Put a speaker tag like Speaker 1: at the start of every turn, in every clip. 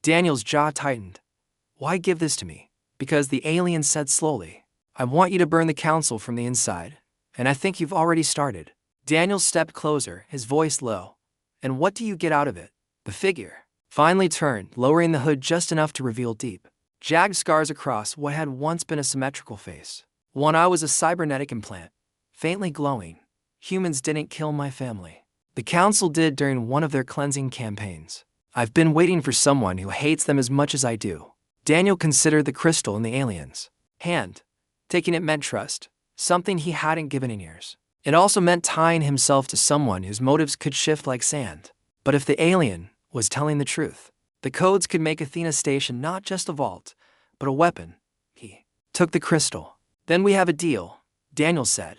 Speaker 1: Daniel's jaw tightened. Why give this to me? Because the alien said slowly, I want you to burn the council from the inside, and I think you've already started. Daniel stepped closer, his voice low. And what do you get out of it? The figure finally turned, lowering the hood just enough to reveal deep, jagged scars across what had once been a symmetrical face. One eye was a cybernetic implant, faintly glowing. Humans didn't kill my family. The council did during one of their cleansing campaigns. I've been waiting for someone who hates them as much as I do. Daniel considered the crystal in the alien's hand. Taking it meant trust, something he hadn't given in years. It also meant tying himself to someone whose motives could shift like sand. But if the alien was telling the truth, the codes could make Athena Station not just a vault, but a weapon. He took the crystal. Then we have a deal, Daniel said.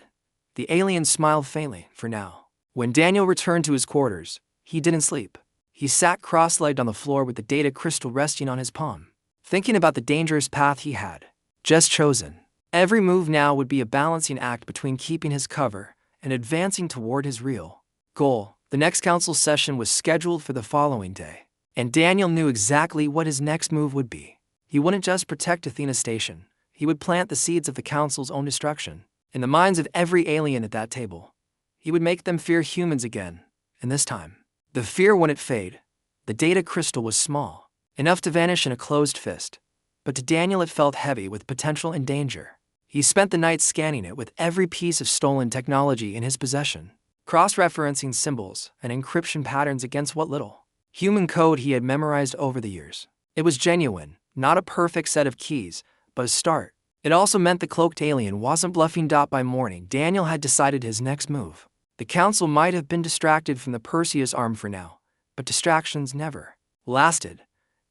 Speaker 1: The alien smiled faintly, for now. When Daniel returned to his quarters, he didn't sleep. He sat cross-legged on the floor with the data crystal resting on his palm, thinking about the dangerous path he had just chosen. Every move now would be a balancing act between keeping his cover and advancing toward his real goal. The next council session was scheduled for the following day, and Daniel knew exactly what his next move would be. He wouldn't just protect Athena Station, he would plant the seeds of the council's own destruction in the minds of every alien at that table. He would make them fear humans again, and this time, the fear wouldn't fade. The data crystal was small, enough to vanish in a closed fist, but to Daniel it felt heavy with potential and danger. He spent the night scanning it with every piece of stolen technology in his possession, cross-referencing symbols and encryption patterns against what little human code he had memorized over the years. It was genuine, not a perfect set of keys, but a start. It also meant the cloaked alien wasn't bluffing. By morning, Daniel had decided his next move. The council might have been distracted from the Perseus arm for now, but distractions never lasted.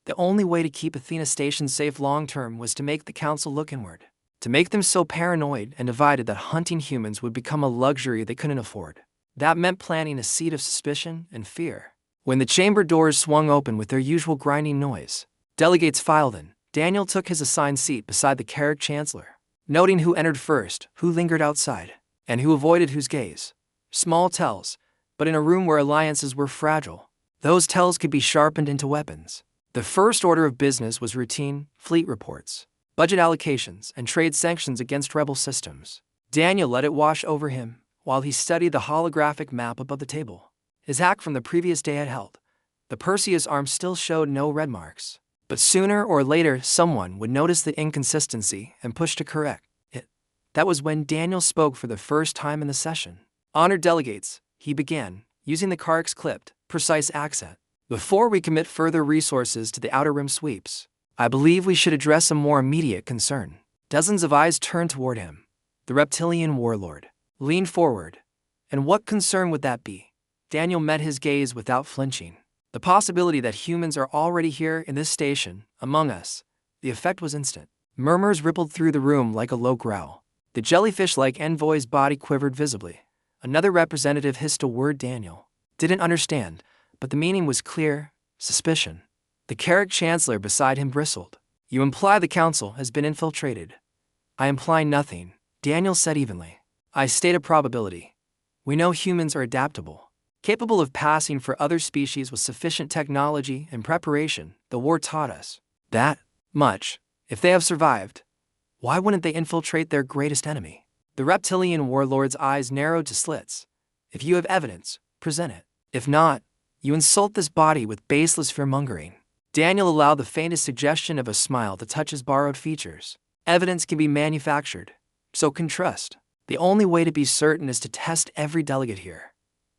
Speaker 1: The only way to keep Athena Station safe long-term was to make the council look inward, to make them so paranoid and divided that hunting humans would become a luxury they couldn't afford. That meant planting a seed of suspicion and fear. When the chamber doors swung open with their usual grinding noise, delegates filed in. Daniel took his assigned seat beside the Carrick Chancellor, noting who entered first, who lingered outside, and who avoided whose gaze. Small tells, but in a room where alliances were fragile, those tells could be sharpened into weapons. The first order of business was routine fleet reports, budget allocations, and trade sanctions against rebel systems. Daniel let it wash over him while he studied the holographic map above the table. His hack from the previous day had held. The Perseus arm still showed no red marks, but sooner or later someone would notice the inconsistency and push to correct it. That was when Daniel spoke for the first time in the session. Honored delegates, he began, using the Carrick's clipped, precise accent. Before we commit further resources to the Outer Rim sweeps, I believe we should address a more immediate concern. Dozens of eyes turned toward him. The reptilian warlord leaned forward. And what concern would that be? Daniel met his gaze without flinching. The possibility that humans are already here in this station, among us. The effect was instant. Murmurs rippled through the room like a low growl. The jellyfish-like envoy's body quivered visibly. Another representative hissed a word Daniel didn't understand, but the meaning was clear: suspicion. The Carrick Chancellor beside him bristled. You imply the council has been infiltrated. I imply nothing, Daniel said evenly. I state a probability. We know humans are adaptable, capable of passing for other species with sufficient technology and preparation. The war taught us that much. If they have survived, why wouldn't they infiltrate their greatest enemy? The reptilian warlord's eyes narrowed to slits. If you have evidence, present it. If not, you insult this body with baseless fear-mongering. Daniel allowed the faintest suggestion of a smile to touch his borrowed features. Evidence can be manufactured, so can trust. The only way to be certain is to test every delegate here.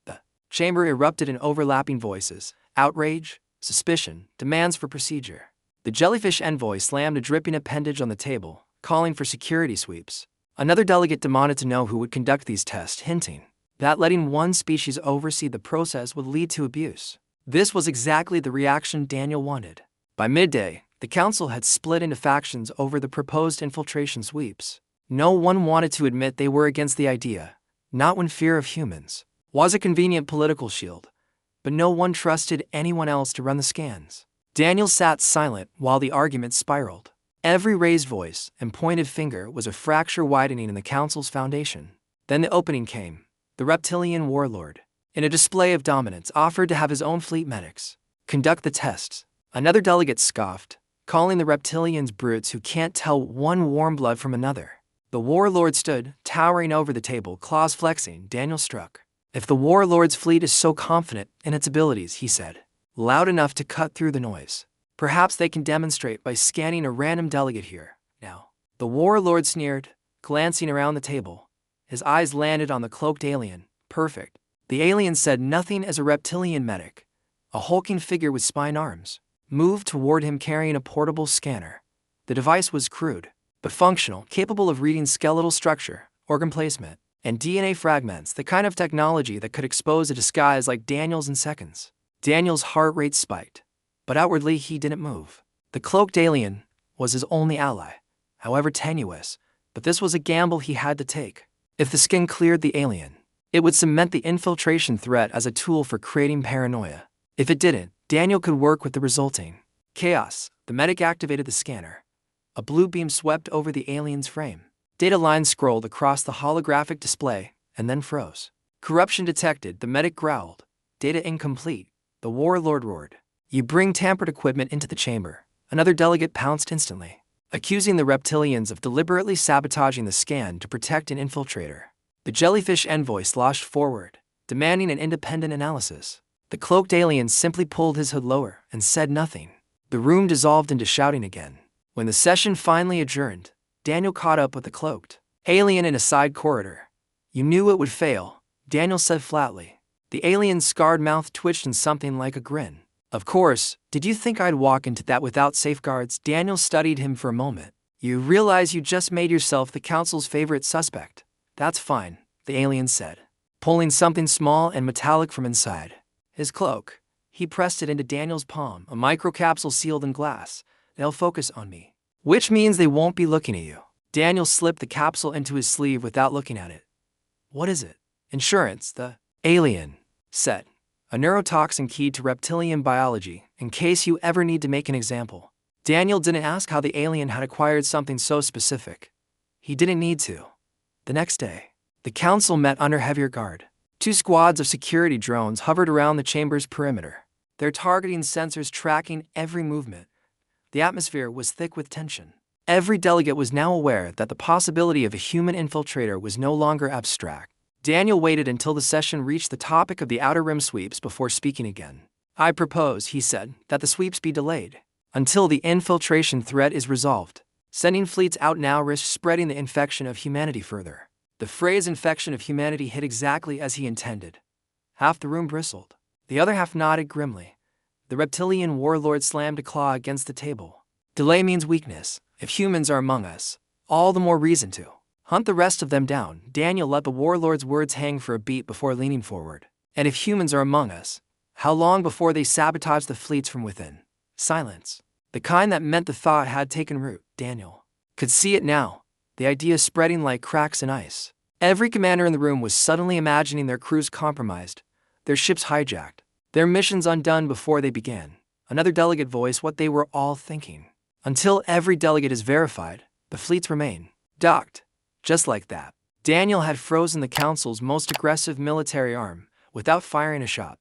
Speaker 1: The chamber erupted in overlapping voices: outrage, suspicion, demands for procedure. The jellyfish envoy slammed a dripping appendage on the table, calling for security sweeps. Another delegate demanded to know who would conduct these tests, hinting that letting one species oversee the process would lead to abuse. This was exactly the reaction Daniel wanted. By midday, the council had split into factions over the proposed infiltration sweeps. No one wanted to admit they were against the idea, not when fear of humans was a convenient political shield, but no one trusted anyone else to run the scans. Daniel sat silent while the argument spiraled. Every raised voice and pointed finger was a fracture widening in the council's foundation. Then the opening came. The reptilian warlord, in a display of dominance, offered to have his own fleet medics conduct the tests. Another delegate scoffed, calling the reptilians brutes who can't tell one warm blood from another. The warlord stood, towering over the table, claws flexing. Daniel struck. If the warlord's fleet is so confident in its abilities, he said, loud enough to cut through the noise, perhaps they can demonstrate by scanning a random delegate here, now. The warlord sneered, glancing around the table. His eyes landed on the cloaked alien. Perfect. The alien said nothing as a reptilian medic, a hulking figure with spine arms, moved toward him carrying a portable scanner. The device was crude, but functional, capable of reading skeletal structure, organ placement, and DNA fragments, the kind of technology that could expose a disguise like Daniel's in seconds. Daniel's heart rate spiked, but outwardly he didn't move. The cloaked alien was his only ally, however tenuous, but this was a gamble he had to take. If the skin cleared the alien, it would cement the infiltration threat as a tool for creating paranoia. If it didn't, Daniel could work with the resulting chaos. The medic activated the scanner. A blue beam swept over the alien's frame. Data lines scrolled across the holographic display and then froze. Corruption detected, the medic growled. Data incomplete. The warlord roared. You bring tampered equipment into the chamber. Another delegate pounced instantly, accusing the reptilians of deliberately sabotaging the scan to protect an infiltrator. The jellyfish envoy sloshed forward, demanding an independent analysis. The cloaked alien simply pulled his hood lower and said nothing. The room dissolved into shouting again. When the session finally adjourned, Daniel caught up with the cloaked alien in a side corridor. You knew it would fail, Daniel said flatly. The alien's scarred mouth twitched in something like a grin. Of course, did you think I'd walk into that without safeguards? Daniel studied him for a moment. You realize you just made yourself the council's favorite suspect. That's fine, the alien said, pulling something small and metallic from inside his cloak. He pressed it into Daniel's palm, a microcapsule sealed in glass. They'll focus on me, which means they won't be looking at you. Daniel slipped the capsule into his sleeve without looking at it. What is it? Insurance, the alien said. A neurotoxin keyed to reptilian biology, in case you ever need to make an example. Daniel didn't ask how the alien had acquired something so specific. He didn't need to. The next day, the council met under heavier guard. 2 squads of security drones hovered around the chamber's perimeter, their targeting sensors tracking every movement. The atmosphere was thick with tension. Every delegate was now aware that the possibility of a human infiltrator was no longer abstract. Daniel waited until the session reached the topic of the Outer Rim sweeps before speaking again. I propose, he said, that the sweeps be delayed until the infiltration threat is resolved. Sending fleets out now risks spreading the infection of humanity further. The phrase infection of humanity hit exactly as he intended. Half the room bristled. The other half nodded grimly. The reptilian warlord slammed a claw against the table. Delay means weakness. If humans are among us, all the more reason to hunt the rest of them down. Daniel let the warlord's words hang for a beat before leaning forward. And if humans are among us, how long before they sabotage the fleets from within? Silence. The kind that meant the thought had taken root. Daniel could see it now, the idea spreading like cracks in ice. Every commander in the room was suddenly imagining their crews compromised, their ships hijacked, their missions undone before they began. Another delegate voiced what they were all thinking. Until every delegate is verified, the fleets remain docked. Just like that, Daniel had frozen the council's most aggressive military arm without firing a shot.